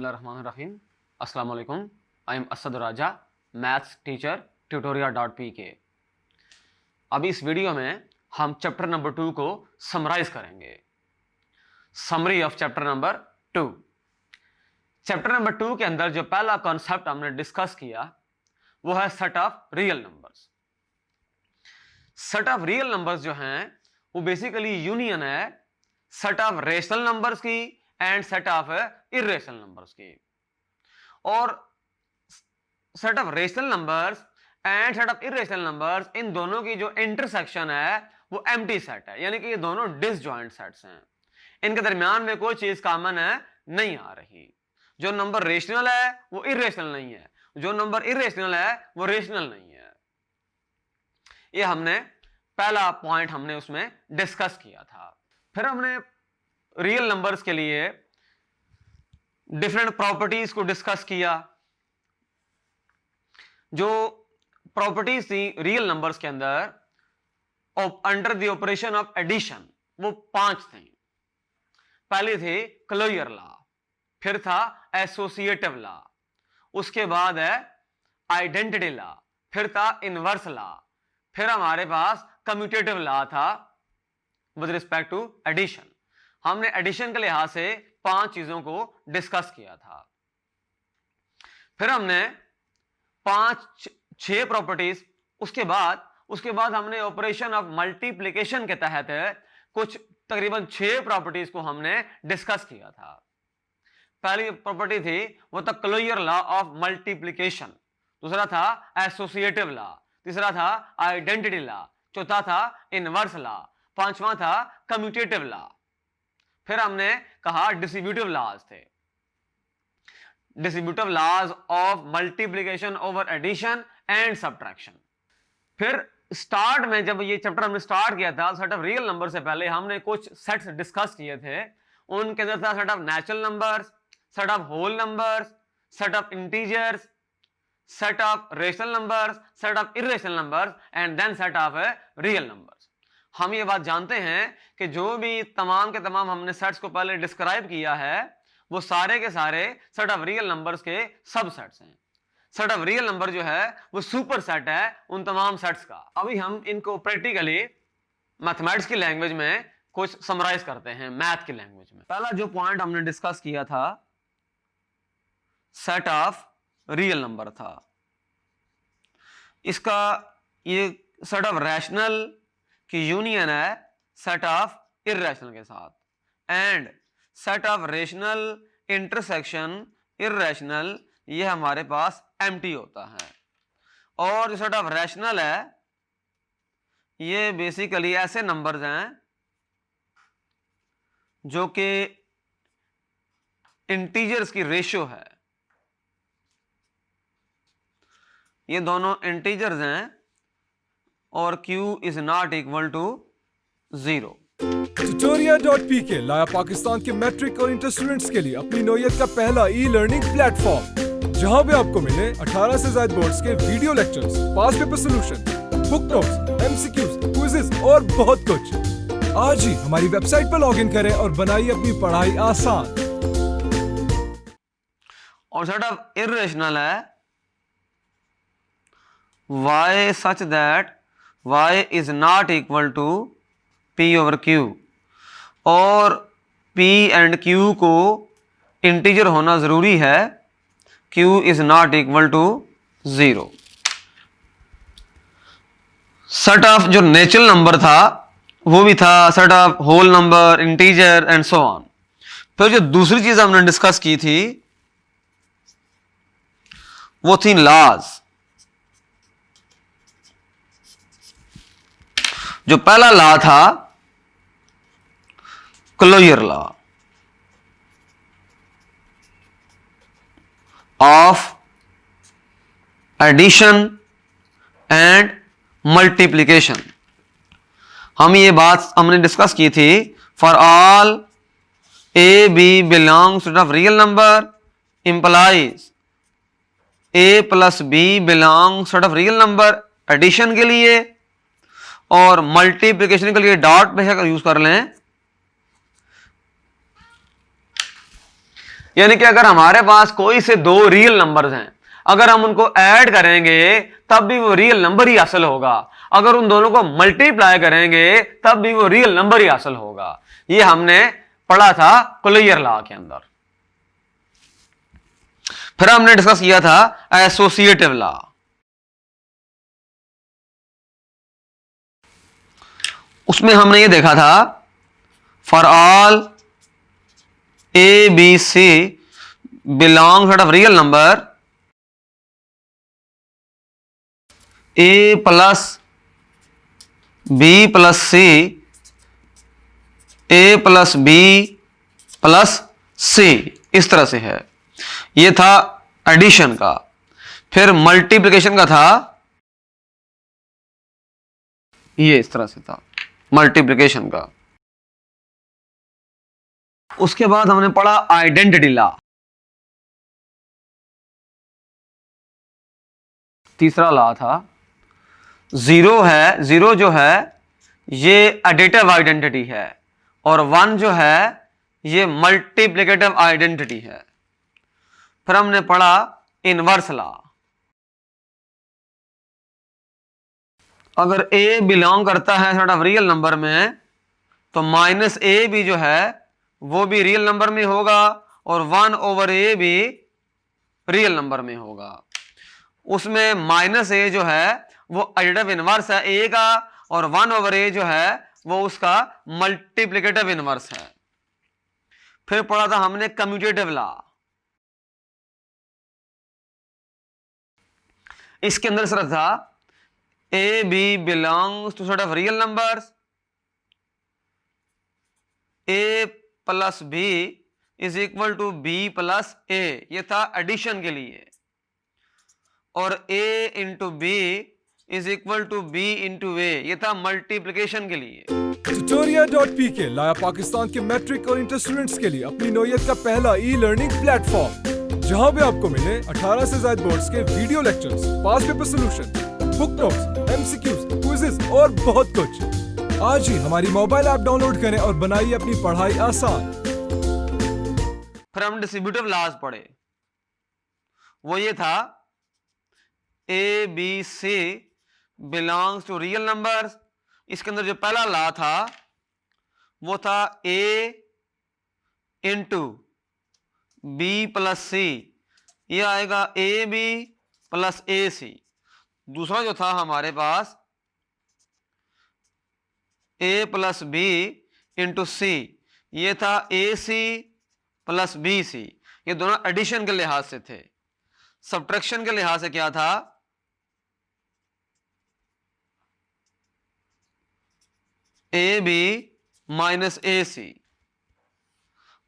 बिस्मिल्लाहिर्रहमानिर्रहीम। अस्सलाम वालेकुम। I am Asad Raja, maths teacher, tutorial.pk। अभी इस वीडियो में हम चैप्टर नंबर 2 को समराइज करेंगे। Summary of chapter number 2। Chapter number 2 के अंदर जो पहला कॉन्सेप्ट हमने डिस्कस किया वो है set of real numbers. Set of real numbers जो हैं वो बेसिकली यूनियन है सेट ऑफ रेशनल नंबर्स की and set of irrational numbers की। और set of rational numbers and set of irrational numbers, इन दोनों की जो इंटरसेक्शन है वो एम्प्टी सेट है, यानी कि ये दोनों डिसजॉइंट सेट्स हैं। इनके दरमियान में कोई चीज कॉमन है नहीं आ रही। जो नंबर रेशनल है वो इर्रेशनल नहीं है, जो नंबर इर्रेशनल है वो रेशनल नहीं है। ये हमने पहला पॉइंट हमने उसमें डिस्कस किया था। फिर हमने रियल नंबर्स के लिए डिफरेंट प्रॉपर्टीज को डिस्कस किया। जो प्रॉपर्टीज थी रियल नंबर्स के अंदर under the operation of addition, वो 5 थी। पहली थी क्लोजर लॉ, फिर था एसोसिएटिव लॉ, उसके बाद है आइडेंटिटी लॉ, फिर था इनवर्स लॉ, फिर हमारे पास कम्यूटेटिव लॉ था विद रिस्पेक्ट टू एडिशन। हमने एडिशन के लिहाज से 5 चीजों को डिस्कस किया था। फिर हमने 6 प्रॉपर्टीज, उसके बाद हमने ऑपरेशन ऑफ मल्टीप्लिकेशन के तहत कुछ तकरीबन 6 प्रॉपर्टीज को हमने डिस्कस किया था। पहली प्रॉपर्टी थी वो था क्लोजर लॉ ऑफ मल्टीप्लिकेशन, दूसरा था एसोसिएटिव लॉ, तीसरा था आइडेंटिटी लॉ, चौथा था इनवर्स लॉ, पांचवा था कम्यूटेटिव लॉ। फिर हमने कहा डिस्ट्रीब्यूटिव लॉज थे, distributive laws of multiplication over addition and subtraction. फिर स्टार्ट में जब ये चैप्टर हमने स्टार्ट किया था, सेट ऑफ रियल नंबर से पहले हमने कुछ सेट्स डिस्कस किए थे। उनके अंदर था set of natural numbers, set of whole numbers, set of integers, set of rational numbers, set of irrational numbers and then set of real numbers. हम ये बात जानते हैं कि जो भी तमाम के तमाम हमने सेट्स को पहले डिस्क्राइब किया है वो सारे के सारे सेट ऑफ रियल नंबर्स के सब सेट्स हैं। सेट ऑफ रियल नंबर जो है वो सुपर सेट है उन तमाम सेट्स का। अभी हम इनको प्रैक्टिकली मैथमेटिक्स की लैंग्वेज में कुछ समराइज करते हैं, मैथ की लैंग्वेज में। पहला जो पॉइंट हमने डिस्कस किया था सेट ऑफ रियल नंबर था। इसका ये सेट ऑफ रैशनल की यूनियन है सेट ऑफ इर्रेशनल के साथ, and set of rational intersection irrational ये हमारे पास एम्प्टी होता है। और जो सेट ऑफ रैशनल है ये बेसिकली ऐसे नंबर्स हैं जो कि इंटीजर्स की रेशियो है। ये दोनों इंटीजर्स हैं और Q is not equal to 0। tutorial.pk लाया पाकिस्तान के मैट्रिक और इंटर स्टूडेंट्स के लिए अपनी नौयत का पहला ई-लर्निंग प्लेटफॉर्म, जहां भी आपको मिले 18 से ज्यादा बोर्ड्स के video lectures, past paper solution, book notes, MCQs, quizzes और बहुत कुछ। आज ही हमारी वेबसाइट पर लॉगिन करें और बनाइए अपनी पढ़ाई आसान। और सेट ऑफ इर्रेशनल है y such that y is not equal to p over q, और p एंड q को इंटीजर होना जरूरी है, q is not equal to 0। Set of जो नेचुरल नंबर था वो भी था set of whole number, integer and so on. फिर जो दूसरी चीज हमने डिस्कस की थी वो थी लॉज। जो पहला लॉ था closure law of addition and multiplication. हम ये बात हमने डिस्कस की थी, for all A B belongs to the real number implies A plus B belongs to the real number addition के लिए, और मल्टीप्लिकेशन के लिए डॉट बेशक यूज कर लें। यानी कि अगर हमारे पास कोई से दो रियल नंबर्स हैं, अगर हम उनको ऐड करेंगे तब भी वो रियल नंबर ही हासिल होगा, अगर उन दोनों को मल्टीप्लाई करेंगे तब भी वो रियल नंबर ही हासिल होगा। ये हमने पढ़ा था कुलैयर लॉ के अंदर। फिर हमने डिस्कस किया था एसोसिएटिव लॉ। उसमें हमने ये देखा था for all A B C belongs out of real number A plus B plus C A plus B plus C, इस तरह से है। ये था एडिशन का। फिर मल्टीप्लिकेशन का था, ये इस तरह से था मल्टीप्लिकेशन का। उसके बाद हमने पढ़ा आइडेंटिटी लॉ। तीसरा लॉ था जीरो है, जीरो जो है ये एडिटिव आइडेंटिटी है और वन जो है ये मल्टीप्लिकेटिव आइडेंटिटी है। फिर हमने पढ़ा इनवर्स लॉ। अगर a बिलोंग करता है सॉर्ट ऑफ रियल नंबर में तो माइनस a भी जो है वो भी रियल नंबर में होगा और 1/a भी रियल नंबर में होगा। उसमें माइनस a जो है वो एडिटिव इनवर्स है a का और 1/a जो है वो उसका मल्टीप्लिकेटिव इनवर्स है। फिर पढ़ा था हमने कम्यूटेटिव लॉ। इसके अंदर सिर्फ था A B belongs to set of real numbers, A plus B is equal to B plus A, ये था एडिशन के लिए। और A into B is equal to B into A, ये था मल्टीप्लिकेशन के लिए। Tutoria.pk लाया पाकिस्तान के मैट्रिक और इंटर स्टूडेंट्स के लिए अपनी नौयत का पहला ई लर्निंग प्लेटफॉर्म, जहां भी आपको मिले 18 से ज्यादा बोर्ड्स के video lectures, past paper solution, book notes, MCQs, quizzes और बहुत कुछ। आज ही हमारी मोबाइल ऐप डाउनलोड करें और बनाइए अपनी पढ़ाई आसान। फिर हम डिस्ट्रीब्यूटिव लॉज पढ़े। वो ये था A B C belongs to real numbers. इसके अंदर जो पहला लॉ था वो था A into B plus C, ये आएगा ए बी प्लस ए सी। दूसरा जो था हमारे पास ए प्लस बी इंटू सी, ये था ए सी प्लस बी सी। ये दोनों एडिशन के लिहाज से थे। सब्ट्रैक्शन के लिहाज से क्या था, ए बी माइनस ए सी।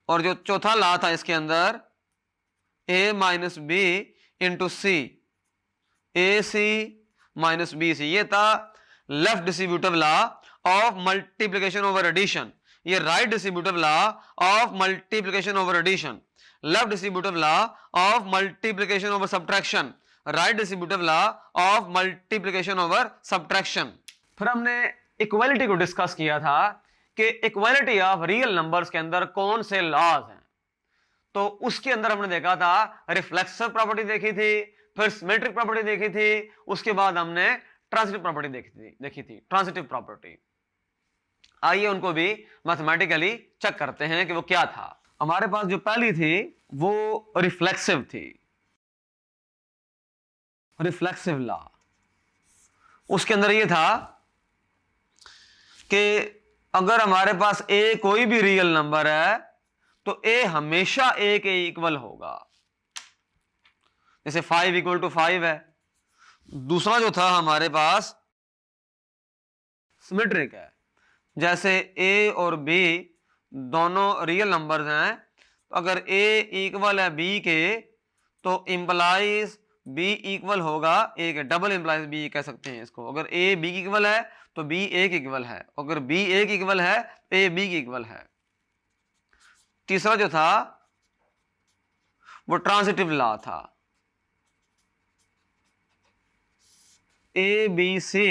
और जो चौथा लॉ था इसके अंदर A minus B into C, A C minus B C, ये था left distributive law of multiplication over addition. ये right distributive law of multiplication over addition. Left distributive law of multiplication over subtraction, right distributive law of multiplication over subtraction. फिर हमने equality को discuss किया था कि equality of real numbers के अंदर कौन से लॉज हैं। तो उसके अंदर हमने देखा था रिफ्लेक्सिव प्रॉपर्टी देखी थी, फिर सिमेट्रिक प्रॉपर्टी देखी थी, उसके बाद हमने ट्रांजिटिव प्रॉपर्टी देखी थी ट्रांजिटिव प्रॉपर्टी। आइए उनको भी मैथमेटिकली चेक करते हैं कि वो क्या था। हमारे पास जो पहली थी वो रिफ्लेक्सिव थी, रिफ्लेक्सिव लॉ। उसके अंदर ये था कि अगर हमारे पास ए कोई भी रियल नंबर है तो ए हमेशा ए के इक्वल होगा। जैसे 5 इक्वल टू 5 है। दूसरा जो था हमारे पास सिमेट्रिक है, जैसे ए और बी दोनों रियल नंबर्स हैं, तो अगर ए इक्वल है बी के तो इंप्लाइज बी इक्वल होगा ए के। डबल इंप्लाइज बी कह सकते हैं इसको। अगर ए बी की इक्वल है तो बी ए की इक्वल है, अगर बी ए की इक्वल है तो ए बी की इक्वल है। तीसरा जो था वो ट्रांजिटिव लॉ था। ए बी सी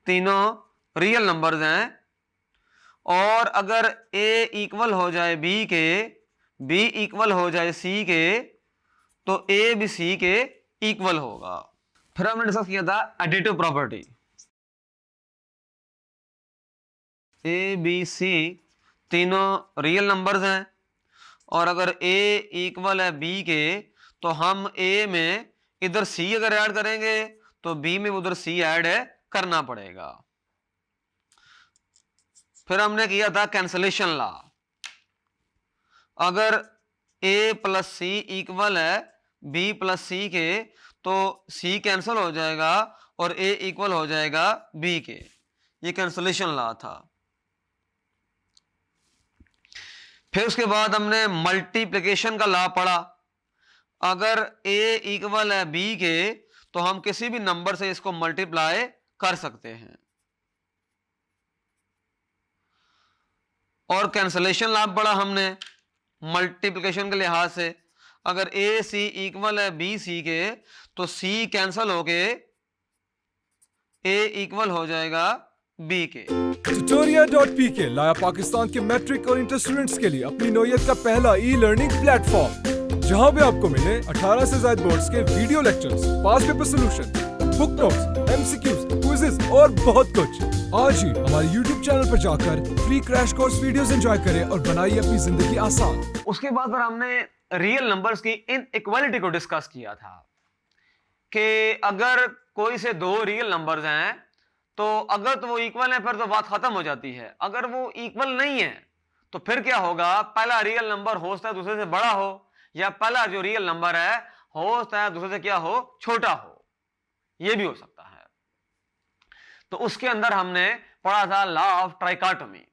तीनों रियल नंबर्स हैं और अगर ए इक्वल हो जाए बी के b इक्वल हो जाए c के तो a भी c के इक्वल होगा। फिर हमने डिस्कस किया था additive property. a b c तीनों रियल नंबर्स हैं और अगर a इक्वल है b के तो हम a में इधर c अगर ऐड करेंगे तो b में उधर c ऐड करना पड़ेगा। फिर हमने किया था कैंसलेशन लॉ। अगर a प्लस सी इक्वल है b प्लस सी के तो c कैंसिल हो जाएगा और a इक्वल हो जाएगा b के। ये कैंसलेशन लॉ था। फिर उसके बाद हमने मल्टीप्लिकेशन का लॉ पढ़ा। अगर a इक्वल है b के तो हम किसी भी नंबर से इसको मल्टीप्लाई कर सकते हैं। और कैंसलेशन लॉ पढ़ा हमने मल्टीप्लिकेशन के लिहाज से। अगर a c इक्वल है b c के तो c कैंसिल होके a इक्वल हो जाएगा b के। Tutoria.pk लाया पाकिस्तान के मैट्रिक और इंटर स्टूडेंट्स के लिए अपनी नौयत का पहला ई लर्निंग प्लेटफॉर्म, जहां पे आपको मिले 18 से ज्यादा बोर्ड्स के video lectures, past paper solution, book notes, MCQs, quizzes और बहुत कुछ। आज ही हमारे YouTube चैनल पर जाकर free crash course videos enjoy करें और बनाइए अपनी जिंदगी आसान। उसके बाद पर हमने रियल नंबर्स की इनइक्वालिटी को डिस्कस किया था कि अगर कोई से दो रियल नंबर्स हैं तो अगर तो वो इक्वल है फिर तो बात खत्म हो जाती है। अगर वो इक्वल नहीं है तो फिर क्या होगा, पहला रियल नंबर हो सकता है दूसरे से बड़ा हो या पहला जो रियल नंबर है हो सकता है दूसरे से क्या हो, छोटा हो। यह भी हो सकता है। तो उसके अंदर हमने पढ़ा था लॉ ऑफ ट्राइकोटोमी।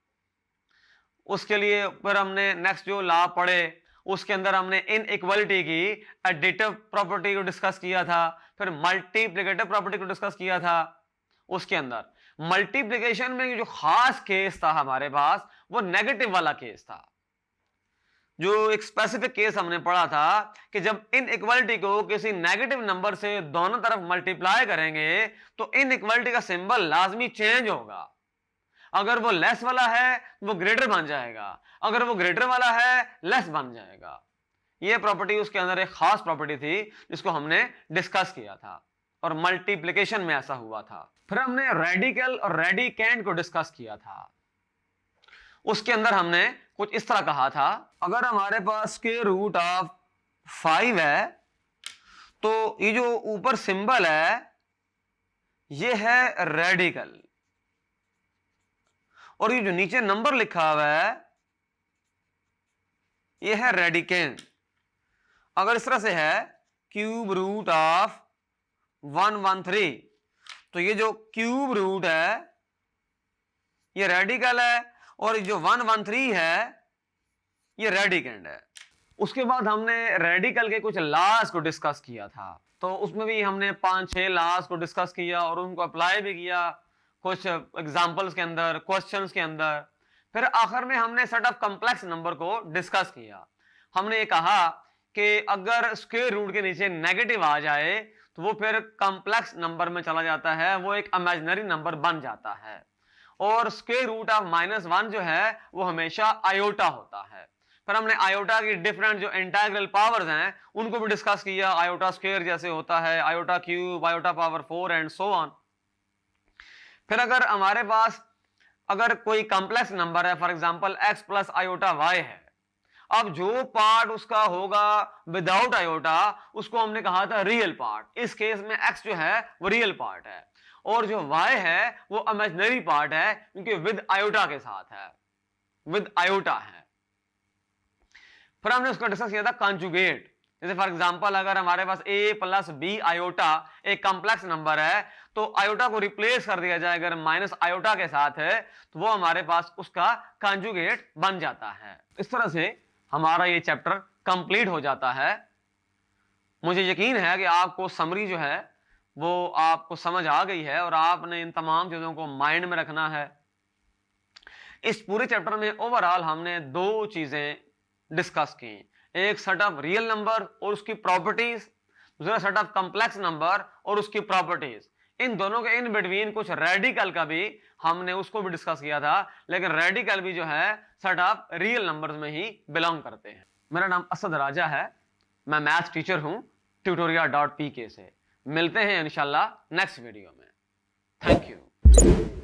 उसके लिए फिर हमने नेक्स्ट जो लॉ पढ़े उसके अंदर हमने इनइक्वालिटी की एडिटिव प्रॉपर्टी को डिस्कस किया था, फिर मल्टीप्लिकेटिव प्रॉपर्टी को डिस्कस किया था। उसके अंदर मल्टीप्लिकेशन में जो खास केस था हमारे पास वो नेगेटिव वाला केस था। जो एक स्पेसिफिक केस हमने पढ़ा था कि जब इनइक्वालिटी को किसी नेगेटिव नंबर से दोनों तरफ मल्टीप्लाई करेंगे तो इनइक्वालिटी का सिंबल लाजमी चेंज होगा। अगर वो लेस वाला है वो ग्रेटर बन जाएगा, अगर वो ग्रेटर वाला है लेस बन जाएगा। ये प्रॉपर्टी उसके अंदर एक खास प्रॉपर्टी थी जिसको हमने डिस्कस किया था और मल्टीप्लिकेशन में ऐसा हुआ था। फिर हमने रेडिकल और रेडिकेंड को डिस्कस किया था। उसके अंदर हमने कुछ इस तरह कहा था, अगर हमारे पास स्क्वायर रूट ऑफ 5 है तो ये जो ऊपर सिंबल है ये है रेडिकल और ये जो नीचे नंबर लिखा हुआ है ये है रेडिकेंड। अगर इस तरह से है क्यूब रूट ऑफ 113 तो ये जो क्यूब रूट है ये रेडिकल है और जो 113 है ये रेडिकेंड है। उसके बाद हमने रेडिकल के कुछ लॉज को डिस्कस किया था। तो उसमें भी हमने 5-6 लॉज को डिस्कस किया और उनको अप्लाई भी किया कुछ एग्जांपल्स के अंदर, क्वेश्चंस के अंदर। फिर आखिर में हमने सेट ऑफ कॉम्प्लेक्स नंबर को डिस्कस किया। हमने ये कहा कि अगर स्क्वायर रूट के नीचे नेगेटिव आ जाए तो वो फिर कॉम्प्लेक्स नंबर में चला जाता है, वो एक इमेजिनरी नंबर बन जाता है। और स्क्वायर रूट ऑफ -1 जो है वो हमेशा आयोटा होता है। फिर हमने आयोटा की डिफरेंट जो इंटीग्रल पावर्स हैं उनको भी डिस्कस किया। आयोटा स्क्वायर जैसे होता है, iota cube, iota power 4 and so on. फिर अगर हमारे पास अगर कोई कॉम्प्लेक्स नंबर है, for example x plus iota y है, अब जो पार्ट उसका होगा विदाउट आयोटा उसको हमने कहा था रियल पार्ट। इस केस में x जो है वो रियल पार्ट है और जो y है वो इमेजिनरी पार्ट है क्योंकि विद आयोटा के साथ है, विद आयोटा है। फिर हमने उसका डिस्कस किया था कॉन्जुगेट। जैसे फॉर एग्जांपल अगर हमारे पास a प्लस b आयोटा एक कॉम्प्लेक्स नंबर है तो आयोटा को रिप्लेस कर दिया जाए अगर माइनस आयोटा के साथ है तो वो हमारे पास उसका कॉन्जुगेट बन जाता है। इस तरह से हमारा ये चैप्टर कंप्लीट हो जाता है। मुझे यकीन है कि आपको समरी जो है वो आपको समझ आ गई है और आपने इन तमाम चीजों को माइंड में रखना है। इस पूरे चैप्टर में ओवरऑल हमने 2 चीजें डिस्कस की, एक सेट ऑफ रियल नंबर और उसकी प्रॉपर्टीज, दूसरा सेट ऑफ कॉम्प्लेक्स नंबर और उसकी प्रॉपर्टीज। इन दोनों के इन बिटवीन कुछ रेडिकल का भी हमने उसको भी डिस्कस किया था, लेकिन रेडिकल भी जो है सेट ऑफ रियल नंबर्स में ही बिलोंग करते हैं। मेरा नाम असद राजा है, मैं मैथ्स टीचर हूं tutoria.pk से। मिलते हैं इंशाल्लाह नेक्स्ट वीडियो में। Thank you.